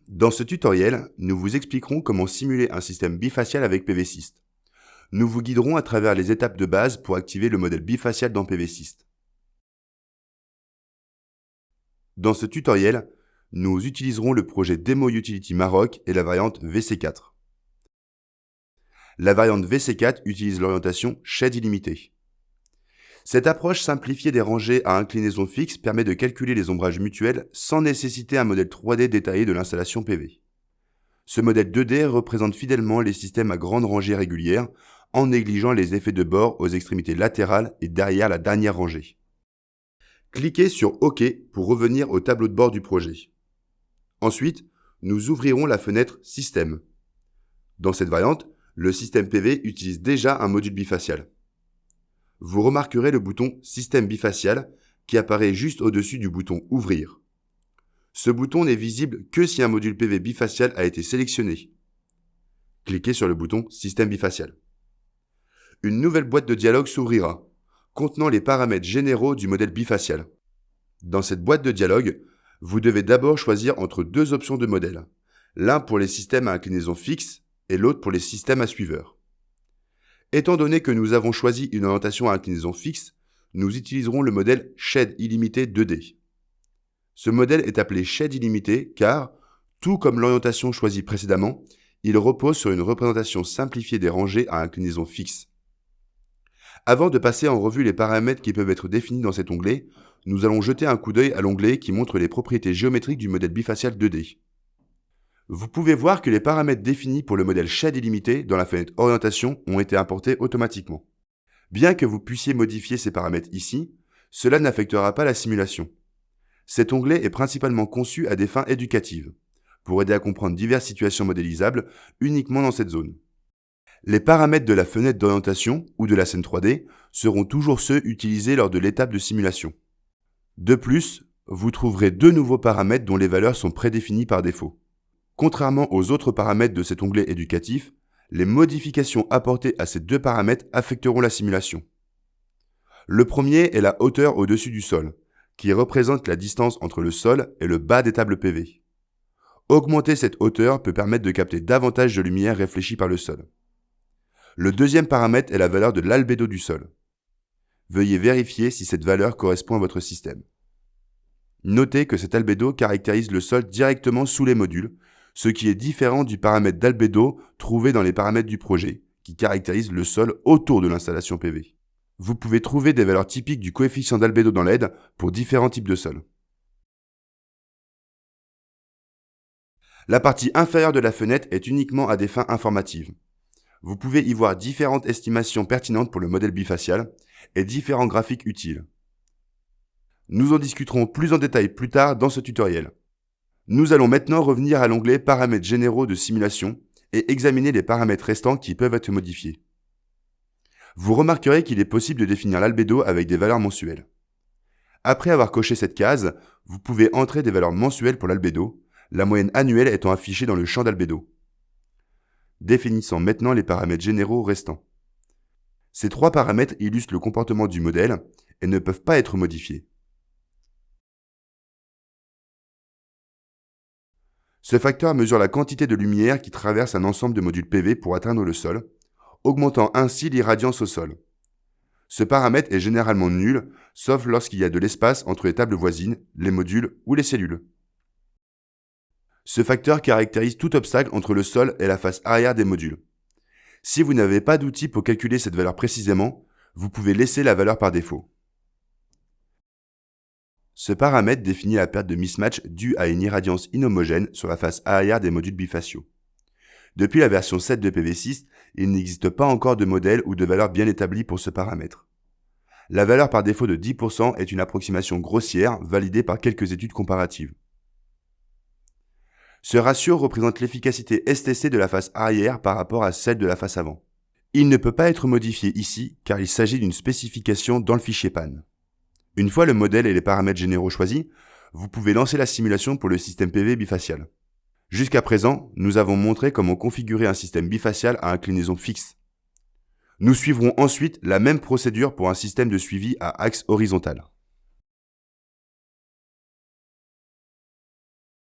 Dans ce tutoriel, nous vous expliquerons comment simuler un système bifacial avec PVSYST. Nous vous guiderons à travers les étapes de base pour activer le modèle bifacial dans PVSYST. Dans ce tutoriel, nous utiliserons le projet Demo Utility Maroc et la variante VC4. La variante VC4 utilise l'orientation Shade illimité. Cette approche simplifiée des rangées à inclinaison fixe permet de calculer les ombrages mutuels sans nécessiter un modèle 3D détaillé de l'installation PV. Ce modèle 2D représente fidèlement les systèmes à grande rangée régulière en négligeant les effets de bord aux extrémités latérales et derrière la dernière rangée. Cliquez sur OK pour revenir au tableau de bord du projet. Ensuite, nous ouvrirons la fenêtre Système. Dans cette variante, le système PV utilise déjà un module bifacial. Vous remarquerez le bouton Système bifacial qui apparaît juste au-dessus du bouton Ouvrir. Ce bouton n'est visible que si un module PV bifacial a été sélectionné. Cliquez sur le bouton Système bifacial. Une nouvelle boîte de dialogue s'ouvrira, contenant les paramètres généraux du modèle bifacial. Dans cette boîte de dialogue, vous devez d'abord choisir entre deux options de modèle, l'un pour les systèmes à inclinaison fixe et l'autre pour les systèmes à suiveur. Étant donné que nous avons choisi une orientation à inclinaison fixe, nous utiliserons le modèle Shade illimité 2D. Ce modèle est appelé Shade illimité car, tout comme l'orientation choisie précédemment, il repose sur une représentation simplifiée des rangées à inclinaison fixe. Avant de passer en revue les paramètres qui peuvent être définis dans cet onglet, nous allons jeter un coup d'œil à l'onglet qui montre les propriétés géométriques du modèle bifacial 2D. Vous pouvez voir que les paramètres définis pour le modèle Shade illimité dans la fenêtre Orientation ont été importés automatiquement. Bien que vous puissiez modifier ces paramètres ici, cela n'affectera pas la simulation. Cet onglet est principalement conçu à des fins éducatives, pour aider à comprendre diverses situations modélisables uniquement dans cette zone. Les paramètres de la fenêtre d'orientation ou de la scène 3D seront toujours ceux utilisés lors de l'étape de simulation. De plus, vous trouverez deux nouveaux paramètres dont les valeurs sont prédéfinies par défaut. Contrairement aux autres paramètres de cet onglet éducatif, les modifications apportées à ces deux paramètres affecteront la simulation. Le premier est la hauteur au-dessus du sol, qui représente la distance entre le sol et le bas des tables PV. Augmenter cette hauteur peut permettre de capter davantage de lumière réfléchie par le sol. Le deuxième paramètre est la valeur de l'albédo du sol. Veuillez vérifier si cette valeur correspond à votre système. Notez que cet albédo caractérise le sol directement sous les modules, ce qui est différent du paramètre d'albédo trouvé dans les paramètres du projet, qui caractérise le sol autour de l'installation PV. Vous pouvez trouver des valeurs typiques du coefficient d'albédo dans l'aide pour différents types de sols. La partie inférieure de la fenêtre est uniquement à des fins informatives. Vous pouvez y voir différentes estimations pertinentes pour le modèle bifacial et différents graphiques utiles. Nous en discuterons plus en détail plus tard dans ce tutoriel. Nous allons maintenant revenir à l'onglet Paramètres généraux de simulation et examiner les paramètres restants qui peuvent être modifiés. Vous remarquerez qu'il est possible de définir l'albédo avec des valeurs mensuelles. Après avoir coché cette case, vous pouvez entrer des valeurs mensuelles pour l'albédo, la moyenne annuelle étant affichée dans le champ d'albédo. Définissons maintenant les paramètres généraux restants. Ces trois paramètres illustrent le comportement du modèle et ne peuvent pas être modifiés. Ce facteur mesure la quantité de lumière qui traverse un ensemble de modules PV pour atteindre le sol, augmentant ainsi l'irradiance au sol. Ce paramètre est généralement nul, sauf lorsqu'il y a de l'espace entre les tables voisines, les modules ou les cellules. Ce facteur caractérise tout obstacle entre le sol et la face arrière des modules. Si vous n'avez pas d'outil pour calculer cette valeur précisément, vous pouvez laisser la valeur par défaut. Ce paramètre définit la perte de mismatch due à une irradiance inhomogène sur la face arrière des modules bifaciaux. Depuis la version 7 de PVSYST, il n'existe pas encore de modèle ou de valeur bien établie pour ce paramètre. La valeur par défaut de 10% est une approximation grossière validée par quelques études comparatives. Ce ratio représente l'efficacité STC de la face arrière par rapport à celle de la face avant. Il ne peut pas être modifié ici car il s'agit d'une spécification dans le fichier PAN. Une fois le modèle et les paramètres généraux choisis, vous pouvez lancer la simulation pour le système PV bifacial. Jusqu'à présent, nous avons montré comment configurer un système bifacial à inclinaison fixe. Nous suivrons ensuite la même procédure pour un système de suivi à axe horizontal.